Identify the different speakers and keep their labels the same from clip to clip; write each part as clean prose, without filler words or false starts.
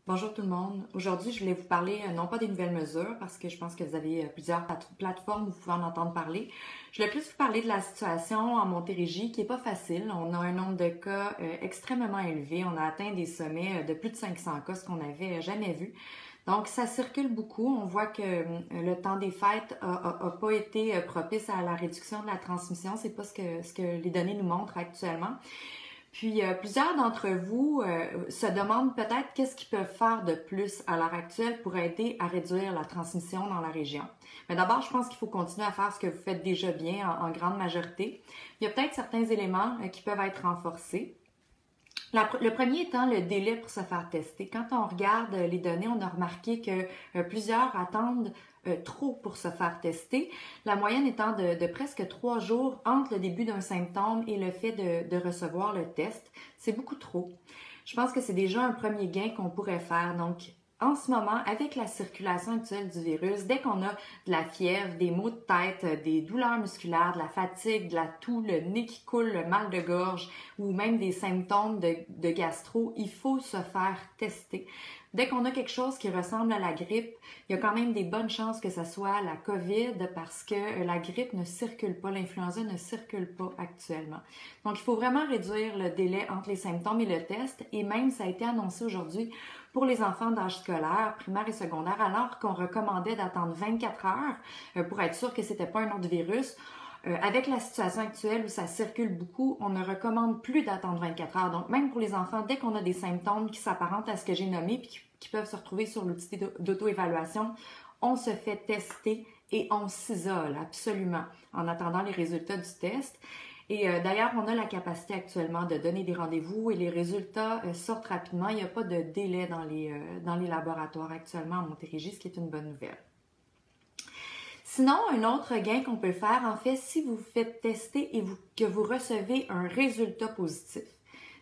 Speaker 1: Bonjour tout le monde. Aujourd'hui, je voulais vous parler non pas des nouvelles mesures parce que je pense que vous avez plusieurs plateformes où vous pouvez en entendre parler. Je voulais plus vous parler de la situation en Montérégie qui est pas facile. On a un nombre de cas extrêmement élevé. On a atteint des sommets de plus de 500 cas, ce qu'on n'avait jamais vu. Donc, ça circule beaucoup. On voit que le temps des fêtes a pas été propice à la réduction de la transmission. C'est pas ce que les données nous montrent actuellement. Puis, plusieurs d'entre vous se demandent peut-être qu'est-ce qu'ils peuvent faire de plus à l'heure actuelle pour aider à réduire la transmission dans la région. Mais d'abord, je pense qu'il faut continuer à faire ce que vous faites déjà bien en grande majorité. Il y a peut-être certains éléments qui peuvent être renforcés. Le premier étant le délai pour se faire tester. Quand on regarde les données, on a remarqué que plusieurs attendent trop pour se faire tester. La moyenne étant de presque 3 jours entre le début d'un symptôme et le fait de recevoir le test. C'est beaucoup trop. Je pense que c'est déjà un premier gain qu'on pourrait faire. Donc, en ce moment, avec la circulation actuelle du virus, dès qu'on a de la fièvre, des maux de tête, des douleurs musculaires, de la fatigue, de la toux, le nez qui coule, le mal de gorge ou même des symptômes de gastro, il faut se faire tester. Dès qu'on a quelque chose qui ressemble à la grippe, il y a quand même des bonnes chances que ce soit la COVID parce que la grippe ne circule pas, l'influenza ne circule pas actuellement. Donc, il faut vraiment réduire le délai entre les symptômes et le test et même ça a été annoncé aujourd'hui pour les enfants d'âge scolaire, primaire et secondaire, alors qu'on recommandait d'attendre 24 heures pour être sûr que c'était pas un autre virus. Avec la situation actuelle où ça circule beaucoup, on ne recommande plus d'attendre 24 heures. Donc, même pour les enfants, dès qu'on a des symptômes qui s'apparentent à ce que j'ai nommé puis qui peuvent se retrouver sur l'outil d'auto-évaluation, on se fait tester et on s'isole absolument en attendant les résultats du test. Et d'ailleurs, on a la capacité actuellement de donner des rendez-vous et les résultats sortent rapidement. Il n'y a pas de délai dans les laboratoires actuellement à Montérégie, ce qui est une bonne nouvelle. Sinon, un autre gain qu'on peut faire, en fait, si vous vous faites tester et que vous recevez un résultat positif,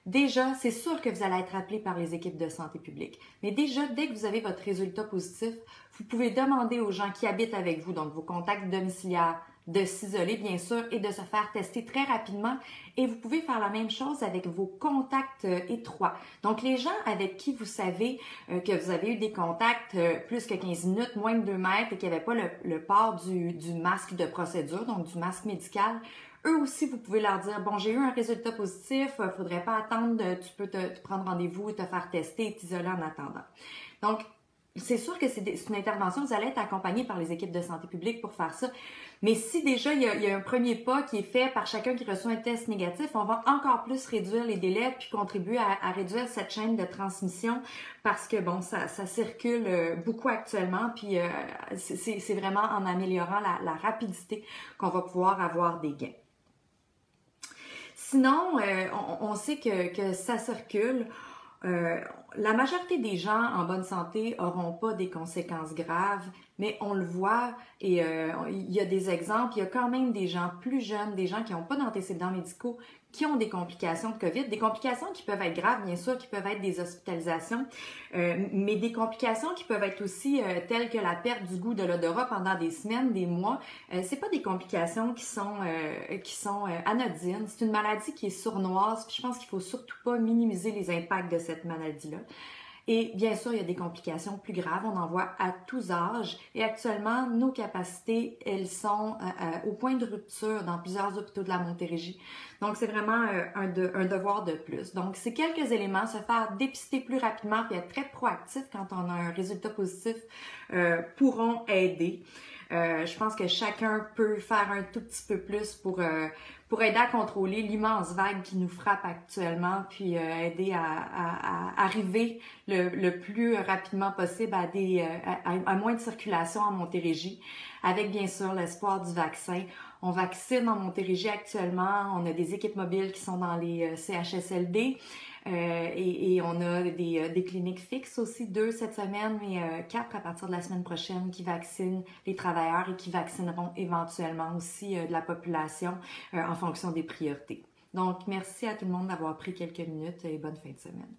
Speaker 1: déjà, c'est sûr que vous allez être appelé par les équipes de santé publique. Mais déjà, dès que vous avez votre résultat positif, vous pouvez demander aux gens qui habitent avec vous, donc vos contacts domiciliaires, de s'isoler, bien sûr, et de se faire tester très rapidement. Et vous pouvez faire la même chose avec vos contacts étroits. Donc, les gens avec qui vous savez que vous avez eu des contacts plus que 15 minutes, moins de 2 mètres et qu'il n'y avait pas le port du masque de procédure, donc du masque médical, eux aussi, vous pouvez leur dire, bon, j'ai eu un résultat positif, faudrait pas attendre, tu peux te prendre rendez-vous, te faire tester et t'isoler en attendant. Donc, c'est sûr que c'est une intervention, vous allez être accompagné par les équipes de santé publique pour faire ça. Mais si déjà il y a un premier pas qui est fait par chacun qui reçoit un test négatif, on va encore plus réduire les délais puis contribuer à réduire cette chaîne de transmission parce que bon, ça circule beaucoup actuellement puis c'est vraiment en améliorant la rapidité qu'on va pouvoir avoir des gains. Sinon, on sait que ça circule. La majorité des gens en bonne santé n'auront pas des conséquences graves, mais on le voit et il y a des exemples, il y a quand même des gens plus jeunes, des gens qui n'ont pas d'antécédents médicaux, qui ont des complications de COVID, des complications qui peuvent être graves, bien sûr, qui peuvent être des hospitalisations, mais des complications qui peuvent être aussi telles que la perte du goût de l'odorat pendant des semaines, des mois. C'est pas des complications qui sont anodines. C'est une maladie qui est sournoise, puis je pense qu'il faut surtout pas minimiser les impacts de cette maladie-là. Et bien sûr, il y a des complications plus graves, on en voit à tous âges. Et actuellement, nos capacités, elles sont au point de rupture dans plusieurs hôpitaux de la Montérégie. Donc, c'est vraiment un devoir de plus. Donc, ces quelques éléments, se faire dépister plus rapidement et être très proactif quand on a un résultat positif, pourront aider. Je pense que chacun peut faire un tout petit peu plus pour aider à contrôler l'immense vague qui nous frappe actuellement, puis aider à arriver le plus rapidement possible à moins de circulation en Montérégie, avec bien sûr l'espoir du vaccin. On vaccine en Montérégie actuellement, on a des équipes mobiles qui sont dans les CHSLD et on a des cliniques fixes aussi, 2 cette semaine, mais 4 à partir de la semaine prochaine qui vaccinent les travailleurs et qui vaccineront éventuellement aussi de la population en fonction des priorités. Donc, merci à tout le monde d'avoir pris quelques minutes et bonne fin de semaine.